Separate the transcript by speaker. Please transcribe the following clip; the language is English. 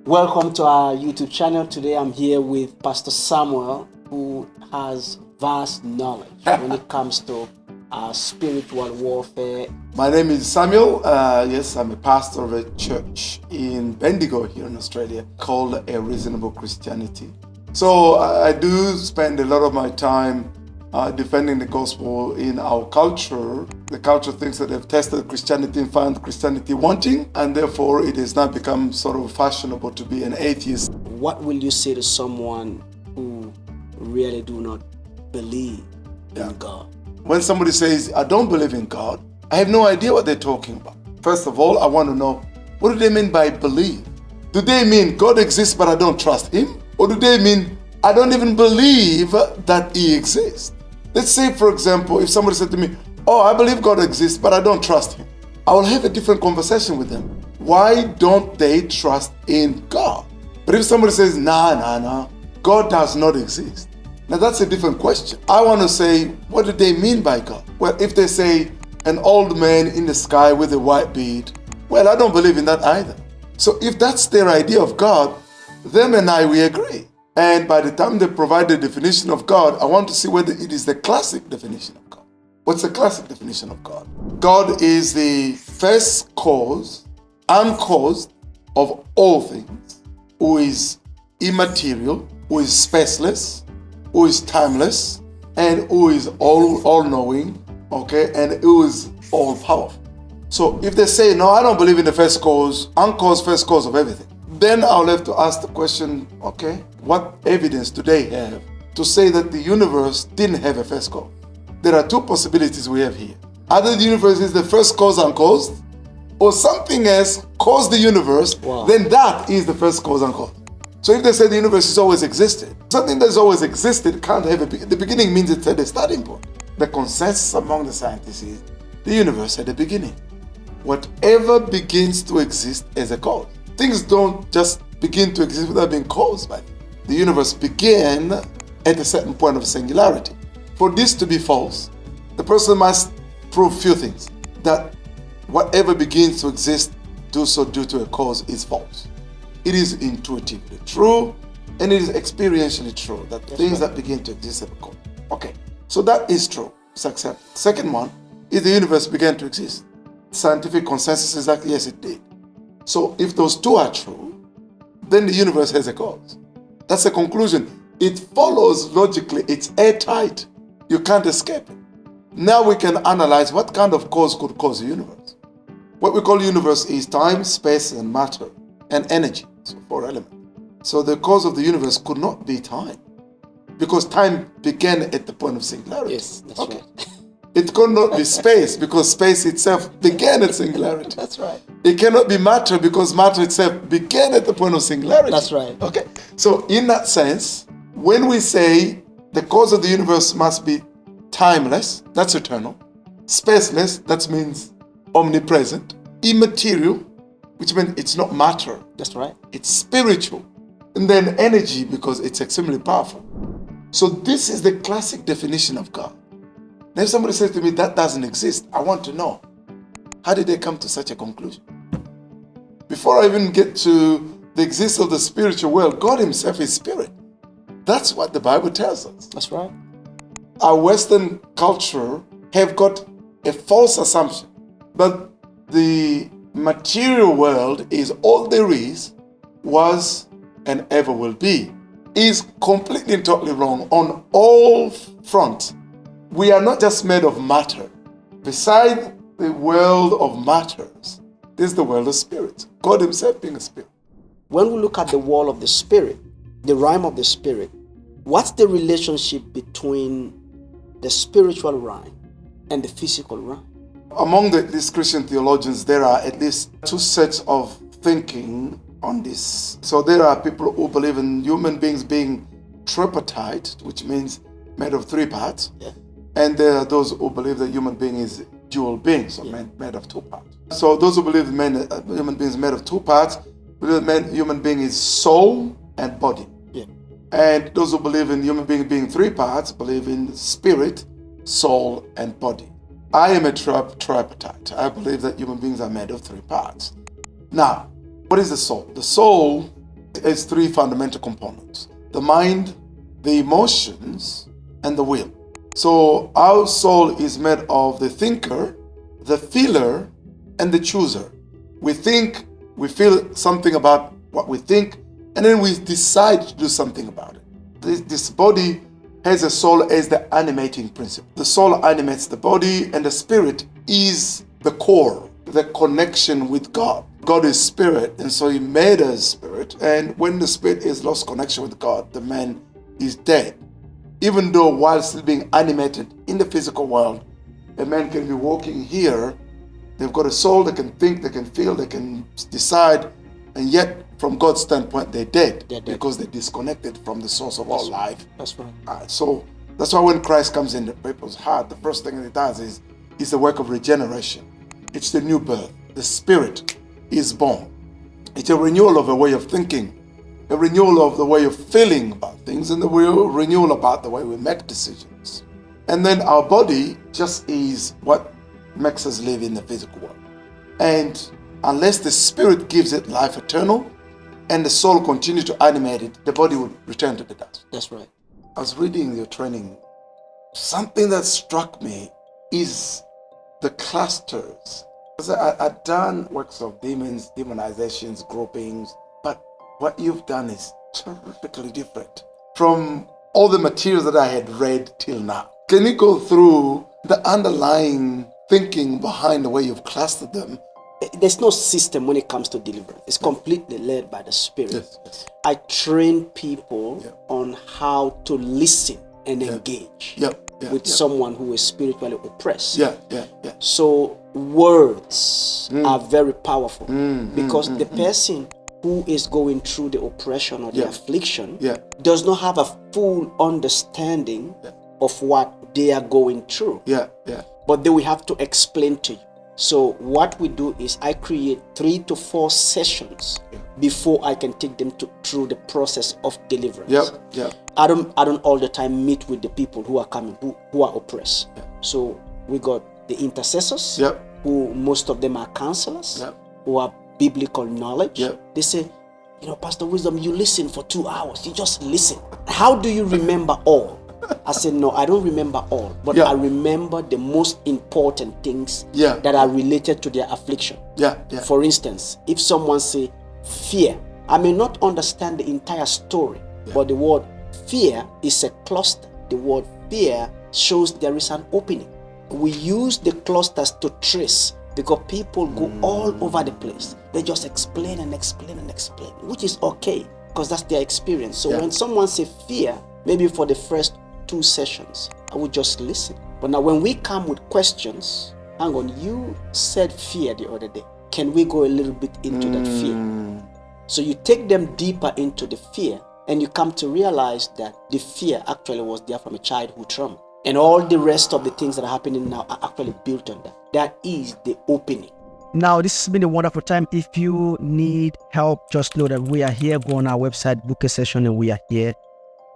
Speaker 1: Welcome to our YouTube channel. Today I'm here with Pastor Samuel, who has vast knowledge when it comes to spiritual warfare.
Speaker 2: My name is Samuel. Yes, I'm a pastor of a church in Bendigo here in Australia called A Reasonable Christianity. So I do spend a lot of my time defending the gospel in our culture. The culture thinks that they've tested Christianity and found Christianity wanting, and therefore it has now become sort of fashionable to be an atheist.
Speaker 1: What will you say to someone who really do not believe in God?
Speaker 2: When somebody says, I don't believe in God, I have no idea what they're talking about. First of all, I want to know, what do they mean by believe? Do they mean God exists but I don't trust Him? Or do they mean I don't even believe that He exists? Let's say, for example, if somebody said to me, oh, I believe God exists but I don't trust Him. I will have a different conversation with them. Why don't they trust in God? But if somebody says, nah, God does not exist. Now that's a different question. I want to say, what do they mean by God? Well, if they say an old man in the sky with a white beard, well, I don't believe in that either. So if that's their idea of God, them and I, we agree. And by the time they provide the definition of God, I want to see whether it is the classic definition of God. What's the classic definition of God? God is the first cause, uncaused of all things, who is immaterial, who is spaceless, who is timeless, and who is all-knowing, okay, and who is all-powerful. So if they say, no, I don't believe in the first cause, uncaused first cause of everything, then I'll have to ask the question, okay, what evidence do they have to say that the universe didn't have a first cause? There are two possibilities we have here. Either the universe is the first cause uncaused, or something else caused the universe, then that is the first cause uncaused. So if they say the universe has always existed, something that's always existed can't have the beginning means it's at the starting point. The consensus among the scientists is the universe had a beginning. Whatever begins to exist as a cause. Things don't just begin to exist without being caused by it. The universe began at a certain point of singularity. For this to be false, the person must prove a few things. That whatever begins to exist, do so due to a cause, is false. It is intuitively true, and it is experientially true that things that begin to exist have a cause. Okay, so that is true. It's accepted. Second one is the universe began to exist. Scientific consensus is that yes, it did. So if those two are true, then the universe has a cause. That's a conclusion. It follows logically. It's airtight. You can't escape it. Now we can analyze what kind of cause could cause the universe. What we call universe is time, space, and matter, and energy. So 4 elements. So the cause of the universe could not be time, because time began at the point of singularity.
Speaker 1: Yes, that's right.
Speaker 2: It could not be space, because space itself began at singularity.
Speaker 1: That's right.
Speaker 2: It cannot be matter, because matter itself began at the point of singularity.
Speaker 1: That's right.
Speaker 2: Okay. So in that sense, when we say the cause of the universe must be timeless, that's eternal. Spaceless, that means omnipresent. Immaterial, which means it's not matter.
Speaker 1: That's right.
Speaker 2: It's spiritual. And then energy, because it's extremely powerful. So this is the classic definition of God. Now if somebody says to me, that doesn't exist, I want to know, how did they come to such a conclusion? Before I even get to the existence of the spiritual world, God Himself is spirit. That's what the Bible tells us.
Speaker 1: That's right.
Speaker 2: Our Western culture have got a false assumption, but the material world is all there is, was, and ever will be, is completely and totally wrong on all fronts. We are not just made of matter. Beside the world of matters, there's the world of spirits. God Himself being a spirit.
Speaker 1: When we look at the wall of the spirit, the realm of the spirit, what's the relationship between the spiritual realm and the physical realm?
Speaker 2: Among these Christian theologians, there are at least two sets of thinking on this. So there are people who believe in human beings being tripartite, which means made of 3 parts.
Speaker 1: Yeah.
Speaker 2: And there are those who believe that human being is dual being, so made of 2 parts. So those who believe human beings made of 2 parts, believe that human being is soul and body.
Speaker 1: Yeah.
Speaker 2: And those who believe in human being being 3 parts, believe in spirit, soul, and body. I am a tripartite. I believe that human beings are made of 3 parts. Now, what is the soul? The soul It's three fundamental components: the mind, the emotions, and the will. So our soul is made of the thinker, the feeler, and the chooser. We think, we feel something about what we think, and then we decide to do something about it. This body has a soul as the animating principle. The soul animates the body, and the spirit is the core, the connection with God. God is spirit, and so he made us spirit. And when the spirit is lost connection with God, the man is dead. Even though while still being animated in the physical world, a man can be walking here, they've got a soul, they can think, they can feel, they can decide, and yet from God's standpoint, they're dead, because they're disconnected from the source of all life.
Speaker 1: That's right.
Speaker 2: So that's why when Christ comes in the people's heart, the first thing that he does is the work of regeneration. It's the new birth. The spirit is born. It's a renewal of a way of thinking, a renewal of the way of feeling about things, and the renewal about the way we make decisions. And then our body just is what makes us live in the physical world. And unless the spirit gives it life eternal and the soul continues to animate it, the body would return to the dust.
Speaker 1: That's right.
Speaker 2: I was reading your training. Something that struck me is the clusters. I've done works of demons, demonizations, groupings, but what you've done is terrifically different from all the materials that I had read till now. Can you go through the underlying thinking behind the way you've clustered them?
Speaker 1: There's no system when it comes to deliverance. It's completely led by the Spirit.
Speaker 2: Yes.
Speaker 1: I train people on how to listen and engage with someone who is spiritually oppressed. So words are very powerful because the person who is going through the oppression or the affliction does not have a full understanding of what they are going through. But they will have to explain to you. So what we do is I create 3 to 4 sessions before I can take them through the process of deliverance. I don't all the time meet with the people who are coming, who are oppressed. So we got the intercessors, who most of them are counselors, who have biblical knowledge. They say, Pastor Wisdom, you listen for 2 hours. You just listen. How do you remember all? I said, no, I don't remember all, but I remember the most important things that are related to their affliction. For instance, if someone say fear, I may not understand the entire story, but the word fear is a cluster. The word fear shows there is an opening. We use the clusters to trace because people go all over the place. They just explain and explain and explain, which is okay because that's their experience. So when someone say fear, maybe for the first 2 sessions, I would just listen. But now when we come with questions, hang on, you said fear the other day. Can we go a little bit into that fear? So you take them deeper into the fear and you come to realize that the fear actually was there from a childhood trauma. And all the rest of the things that are happening now are actually built on that. That is the opening.
Speaker 3: Now, this has been a wonderful time. If you need help, just know that we are here. Go on our website, book a session, and we are here.